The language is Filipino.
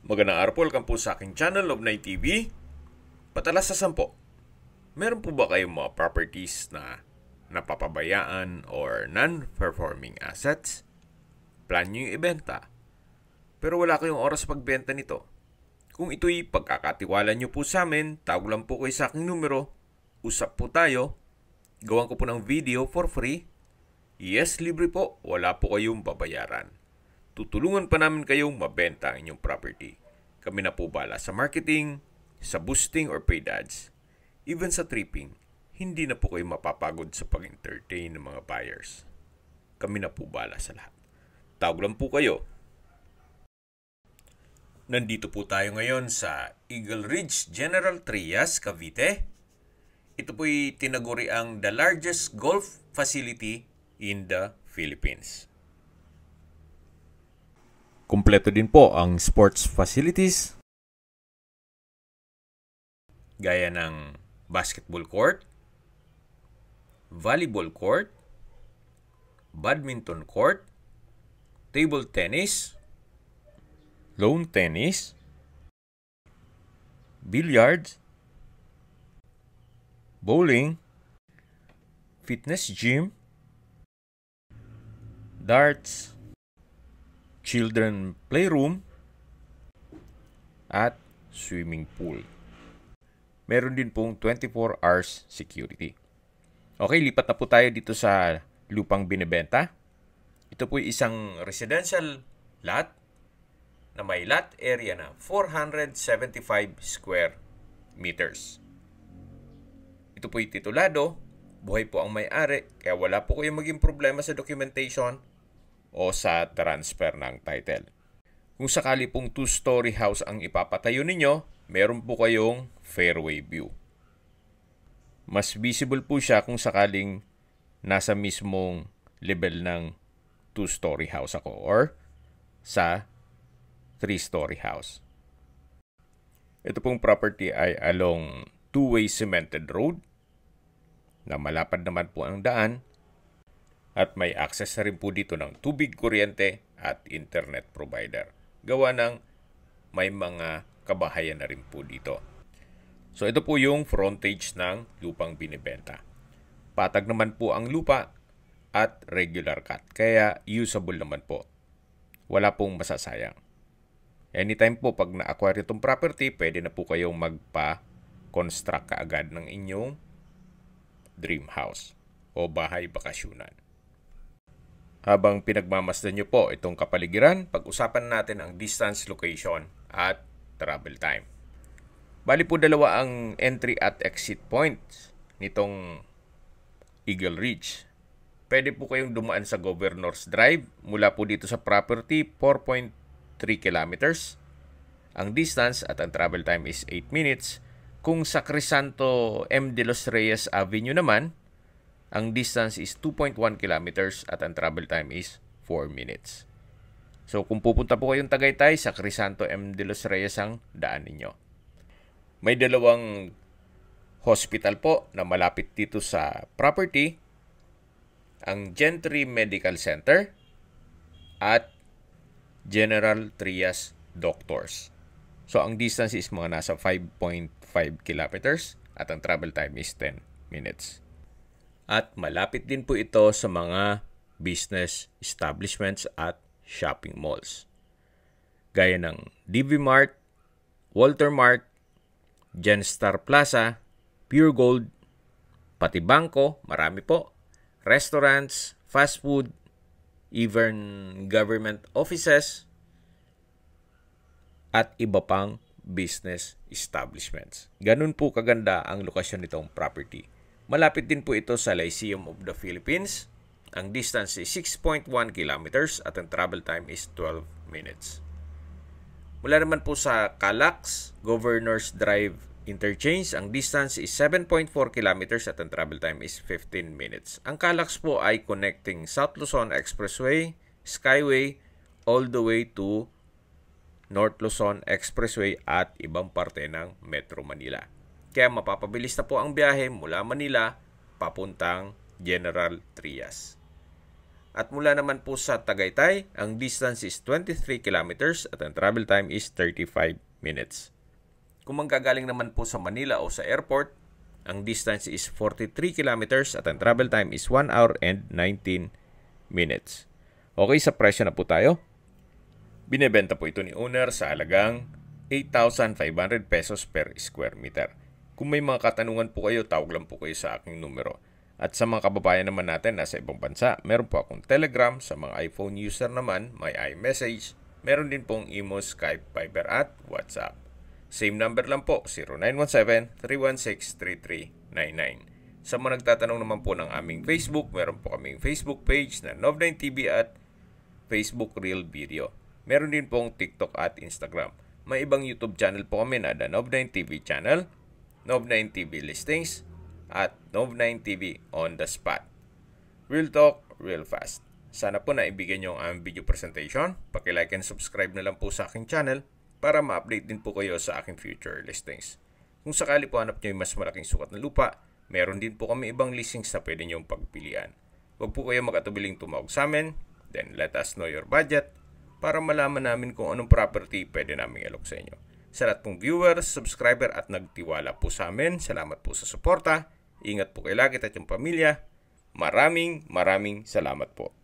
Magandang araw po, welcome po sa aking channel, Lobnay TV. Patalas sa 10. Meron po ba kayong mga properties na napapabayaan or non-performing assets? Plan nyo yung ibenta, pero wala kayong oras pagbenta nito. Kung ito'y pagkakatiwala nyo po sa amin, tawag lang po kayo sa aking numero, usap po tayo, gawan ko po ng video for free. Yes, libre po, wala po kayong babayaran. Tutulungan pa namin kayong mabenta ang inyong property. Kami na po bala sa marketing, sa boosting or paid ads, even sa tripping. Hindi na po kayo mapapagod sa pag-entertain ng mga buyers. Kami na po bala sa lahat. Tawag lang po kayo. Nandito po tayo ngayon sa Eagle Ridge General Trias, Cavite. Ito po'y tinaguri ang the largest golf facility in the Philippines. Kumpleto din po ang sports facilities gaya ng basketball court, volleyball court, badminton court, table tennis, lawn tennis, billiards, bowling, fitness gym, darts, children playroom, at swimming pool. Meron din pong 24 hours security. Okay, lipat na po tayo dito sa lupang binibenta. Ito po isang residential lot na may lot area na 475 square meters. Ito po'y titulado, buhay po ang may-ari, kaya wala po kayong maging problema sa documentation o sa transfer ng title. Kung sakali pong 2-story house ang ipapatayo ninyo, meron po kayong fairway view. Mas visible po siya kung sakaling nasa mismong level ng 2-story house ako or sa 3-story house. Ito pong property ay along 2-way cemented road na malapad naman po ang daan. At may access na rin po dito ng tubig, kuryente at internet provider. Gawa ng may mga kabahayan na rin po dito. So ito po yung frontage ng lupang binibenta. Patag naman po ang lupa at regular cut. Kaya usable naman po. Wala pong masasayang. Anytime po pag na-acquire itong property, pwede na po kayong magpa-construct kaagad ng inyong dream house o bahay bakasyunan. Habang pinagmamasdan nyo po itong kapaligiran, pag-usapan natin ang distance, location, at travel time. Bali po dalawa ang entry at exit points nitong Eagle Ridge. Pwede po kayong dumaan sa Governor's Drive. Mula po dito sa property, 4.3 kilometers. Ang distance at ang travel time is 8 minutes. Kung sa Crisanto M. de los Reyes Avenue naman, ang distance is 2.1 kilometers at ang travel time is 4 minutes. So kung pupunta po kayong Tagaytay, sa Crisanto M. de los Reyes ang daan ninyo. May dalawang hospital po na malapit dito sa property. Ang Gentry Medical Center at General Trias Doctors. So ang distance is mga nasa 5.5 kilometers at ang travel time is 10 minutes. At malapit din po ito sa mga business establishments at shopping malls. Gaya ng DV Mart, Walter Mart, Genstar Plaza, Pure Gold, pati bangko, marami po, restaurants, fast food, even government offices, at iba pang business establishments. Ganun po kaganda ang lokasyon nitong property. Malapit din po ito sa Lyceum of the Philippines. Ang distance is 6.1 kilometers at ang travel time is 12 minutes. Mula naman po sa Calax, Governor's Drive Interchange, ang distance is 7.4 kilometers at ang travel time is 15 minutes. Ang Calax po ay connecting South Luzon Expressway, Skyway, all the way to North Luzon Expressway at ibang parte ng Metro Manila. Kaya mapapabilis na po ang biyahe mula Manila papuntang General Trias. At mula naman po sa Tagaytay, ang distance is 23 kilometers at ang travel time is 35 minutes. Kung manggagaling naman po sa Manila o sa airport, ang distance is 43 kilometers at ang travel time is 1 hour and 19 minutes. Okay, sa presyo na po tayo. Binebenta po ito ni owner sa halagang 8,500 pesos per square meter. Kung may mga katanungan po kayo, tawag lang po kayo sa aking numero. At sa mga kababayan naman natin nasa ibang bansa, meron po akong Telegram. Sa mga iPhone user naman, may iMessage. Meron din pong Imo, Skype, Viber at WhatsApp. Same number lang po, 0917-316-3399. Sa mga nagtatanong naman po ng aming Facebook, meron po kaming Facebook page na Nov9TV at Facebook Real Video. Meron din pong TikTok at Instagram. May ibang YouTube channel po kami na The Nov9TV Channel, Nov9TV Listings, at Nov9TV On The Spot. Real talk, real fast. Sana po naibigyan nyo ang video presentation. Paki-like and subscribe na lang po sa aking channel para ma-update din po kayo sa aking future listings. Kung sakali po hanap nyo yung mas malaking sukat na lupa, meron din po kami ibang listings na pwede nyong pagpilian. Huwag po kayo makatubiling tumawag sa amin, then let us know your budget para malaman namin kung anong property pwede namin alok sa inyo. Sa lahat pong viewers, subscriber at nagtiwala po sa amin, salamat po sa suporta. Ingat po kayo lagi at yung pamilya. Maraming salamat po.